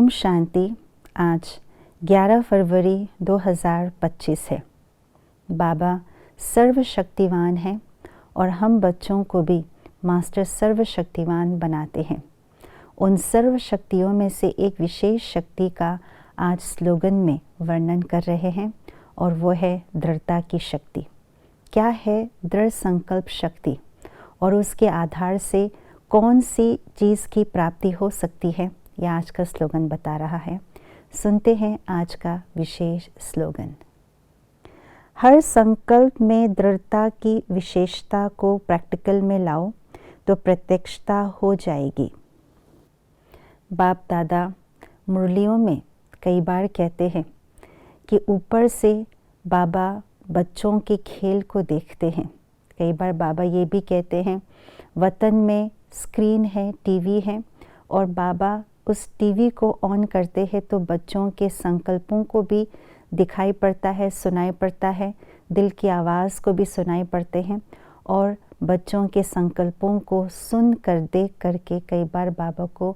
ओम शांति। आज 11 फरवरी 2025 है। बाबा सर्वशक्तिवान हैं और हम बच्चों को भी मास्टर सर्वशक्तिवान बनाते हैं। उन सर्व शक्तियों में से एक विशेष शक्ति का आज स्लोगन में वर्णन कर रहे हैं और वो है दृढ़ता की शक्ति। क्या है दृढ़ संकल्प शक्ति और उसके आधार से कौन सी चीज़ की प्राप्ति हो सकती है, यह आज का स्लोगन बता रहा है। सुनते हैं आज का विशेष स्लोगन। हर संकल्प में दृढ़ता की विशेषता को प्रैक्टिकल में लाओ तो प्रत्यक्षता हो जाएगी। बाप दादा मुरलियों में कई बार कहते हैं कि ऊपर से बाबा बच्चों के खेल को देखते हैं। कई बार बाबा ये भी कहते हैं वतन में स्क्रीन है, टीवी है और बाबा उस टीवी को ऑन करते हैं तो बच्चों के संकल्पों को भी दिखाई पड़ता है, सुनाई पड़ता है, दिल की आवाज़ को भी सुनाई पड़ते हैं और बच्चों के संकल्पों को सुन कर देख करके कई बार बाबा को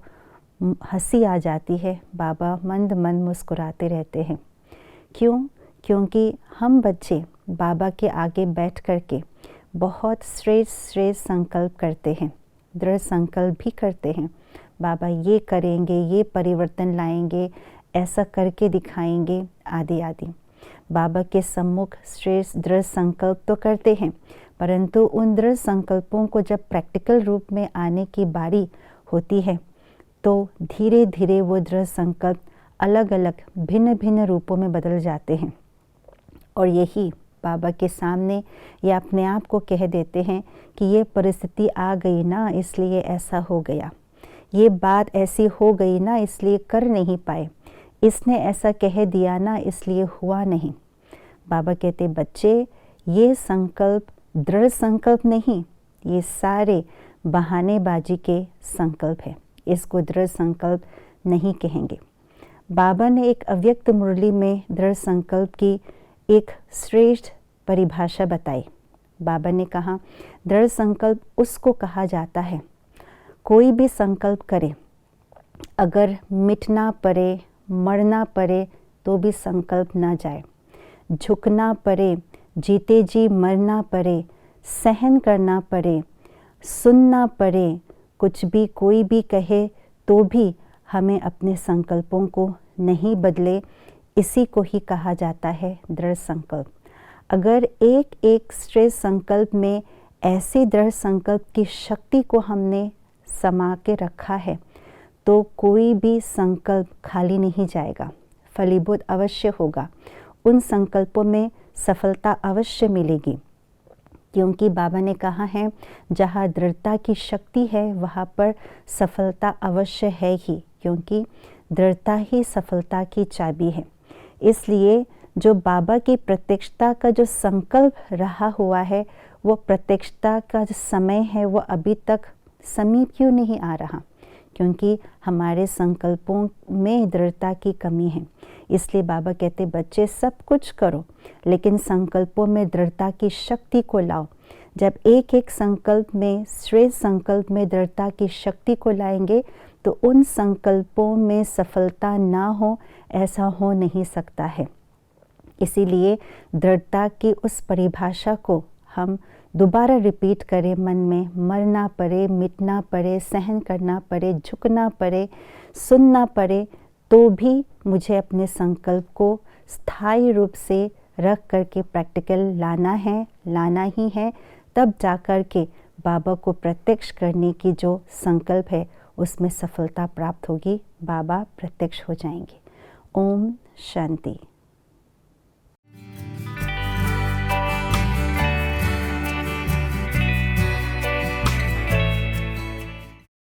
हंसी आ जाती है। बाबा मंद मंद मुस्कुराते रहते हैं। क्यों? क्योंकि हम बच्चे बाबा के आगे बैठ करके बहुत श्रेष्ठ संकल्प करते हैं, दृढ़ संकल्प भी करते हैं। बाबा ये करेंगे, ये परिवर्तन लाएंगे, ऐसा करके दिखाएंगे, आदि आदि। बाबा के सम्मुख श्रेष्ठ दृढ़ संकल्प तो करते हैं, परंतु उन दृढ़ संकल्पों को जब प्रैक्टिकल रूप में आने की बारी होती है तो धीरे धीरे वो दृढ़ संकल्प अलग अलग भिन्न भिन्न रूपों में बदल जाते हैं और यही बाबा के सामने या अपने आप को कह देते हैं कि ये परिस्थिति आ गई ना, इसलिए ऐसा हो गया, ये बात ऐसी हो गई ना, इसलिए कर नहीं पाए, इसने ऐसा कह दिया ना, इसलिए हुआ नहीं। बाबा कहते बच्चे ये संकल्प दृढ़ संकल्प नहीं, ये सारे बहानेबाजी के संकल्प है, इसको दृढ़ संकल्प नहीं कहेंगे। बाबा ने एक अव्यक्त मुरली में दृढ़ संकल्प की एक श्रेष्ठ परिभाषा बताई। बाबा ने कहा दृढ़ संकल्प उसको कहा जाता है, कोई भी संकल्प करे, अगर मिटना पड़े, मरना पड़े तो भी संकल्प ना जाए, झुकना पड़े, जीते जी मरना पड़े, सहन करना पड़े, सुनना पड़े, कुछ भी कोई भी कहे तो भी हमें अपने संकल्पों को नहीं बदले, इसी को ही कहा जाता है दृढ़ संकल्प। अगर एक एक श्रेष्ठ संकल्प में ऐसे दृढ़ संकल्प की शक्ति को हमने समा के रखा है तो कोई भी संकल्प खाली नहीं जाएगा, फलीभूत अवश्य होगा, उन संकल्पों में सफलता अवश्य मिलेगी। क्योंकि बाबा ने कहा है जहाँ दृढ़ता की शक्ति है वहाँ पर सफलता अवश्य है ही, क्योंकि दृढ़ता ही सफलता की चाबी है। इसलिए जो बाबा की प्रत्यक्षता का जो संकल्प रहा हुआ है वो प्रत्यक्षता का जो समय है वो अभी तक समीप क्यों नहीं आ रहा? क्योंकि हमारे संकल्पों में दृढ़ता की कमी है। इसलिए बाबा कहते बच्चे सब कुछ करो लेकिन संकल्पों में दृढ़ता की शक्ति को लाओ। जब एक एक संकल्प में श्रेष्ठ संकल्प में दृढ़ता की शक्ति को लाएंगे तो उन संकल्पों में सफलता ना हो ऐसा हो नहीं सकता है। इसीलिए दृढ़ता की उस परिभाषा को हम दोबारा रिपीट करें मन में, मरना पड़े, मिटना पड़े, सहन करना पड़े, झुकना पड़े, सुनना पड़े तो भी मुझे अपने संकल्प को स्थायी रूप से रख करके प्रैक्टिकल लाना ही है। तब जाकर के बाबा को प्रत्यक्ष करने की जो संकल्प है उसमें सफलता प्राप्त होगी, बाबा प्रत्यक्ष हो जाएंगे। ओम शांति।